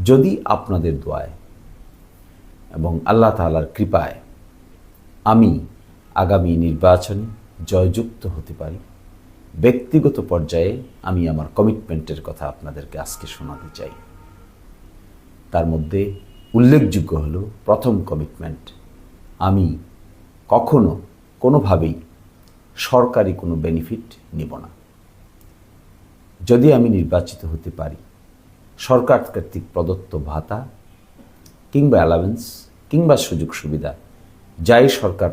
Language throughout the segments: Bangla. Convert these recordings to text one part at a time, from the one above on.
যদি আপনাদের দোয়ায় এবং আল্লাহ তাআলার কৃপায় আমি আগামী নির্বাচনে জয়যুক্ত হতে পারি, ব্যক্তিগত পর্যায়ে আমি আমার কমিটমেন্টের কথা আপনাদেরকে আজকে শোনাতে চাই। তার মধ্যে উল্লেখযোগ্য হলো, প্রথম কমিটমেন্ট, আমি কখনো কোনোভাবেই সরকারি কোনো বেনিফিট নিব না। যদি আমি নির্বাচিত হতে পারি, সরকার কর্তৃক প্রদত্ত ভাতা কিংবা অ্যালাউন্স কিংবা সুযোগ সুবিধা যাই সরকার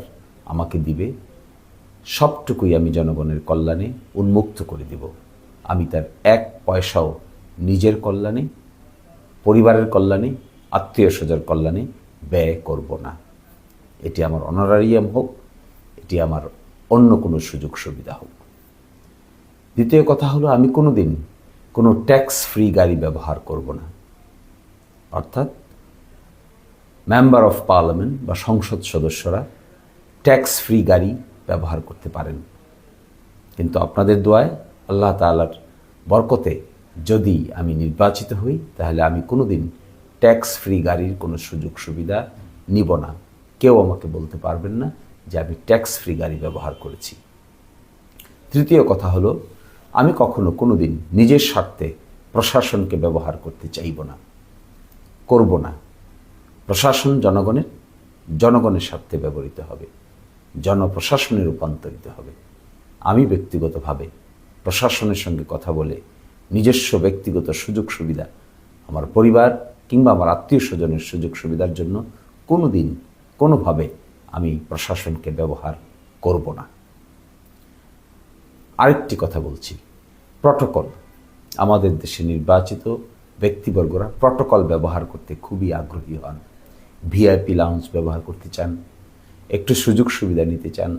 আমাকে দিবে, সবটুকুই আমি জনগণের কল্যাণে উন্মুক্ত করে দিব। আমি তার এক পয়সাও নিজের কল্যাণে, পরিবারের কল্যাণে, আত্মীয় স্বজনের কল্যাণে ব্যয় করব না। এটি আমার অনারারিয়াম হোক, এটি আমার অন্য কোনো সুযোগ সুবিধা হোক। দ্বিতীয় কথা হলো, আমি কোনো দিন কোনো ট্যাক্স ফ্রি গাড়ি ব্যবহার করব না। অর্থাৎ মেম্বার অফ পার্লামেন্ট বা সংসদ সদস্যরা ট্যাক্স ফ্রি গাড়ি ব্যবহার করতে পারেন, কিন্তু আপনাদের দোয়ায় আল্লাহ তাআলার বরকতে যদি আমি নির্বাচিত হই, তাহলে আমি কোনো দিন ট্যাক্স ফ্রি গাড়ির কোনো সুযোগ সুবিধা নিব না। কেউ আমাকে বলতে পারবেন না যে আমি ট্যাক্স ফ্রি গাড়ি ব্যবহার করেছি। তৃতীয় কথা হলো, আমি কখনো কোনো দিন নিজের স্বার্থে প্রশাসনকে ব্যবহার করতে চাইব না, করব না। প্রশাসন জনগণের স্বার্থে ব্যবহৃত হবে, জনপ্রশাসনে রূপান্তরিত হবে। আমি ব্যক্তিগতভাবে প্রশাসনের সঙ্গে কথা বলে নিজস্ব ব্যক্তিগত সুযোগ সুবিধা, আমার পরিবার কিংবা আমার আত্মীয় স্বজনের সুযোগ সুবিধার জন্য কোনো দিন কোনোভাবে আমি প্রশাসনকে ব্যবহার করব না। আরেকটি কথা বলছি, প্রটোকল। আমাদের দেশে নির্বাচিত ব্যক্তিবর্গরা প্রটোকল ব্যবহার করতে খুবই আগ্রহী হন। ভিআইপি লাউঞ্জ ব্যবহার করতে চান, একটু সুযোগ সুবিধা নিতে চান,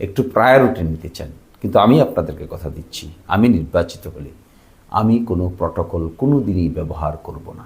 একটু প্রায়োরিটি নিতে চান। কিন্তু আমি আপনাদেরকে কথা দিচ্ছি, আমি নির্বাচিত হলে আমি কোনো প্রটোকল কোনো দিনই ব্যবহার করব না।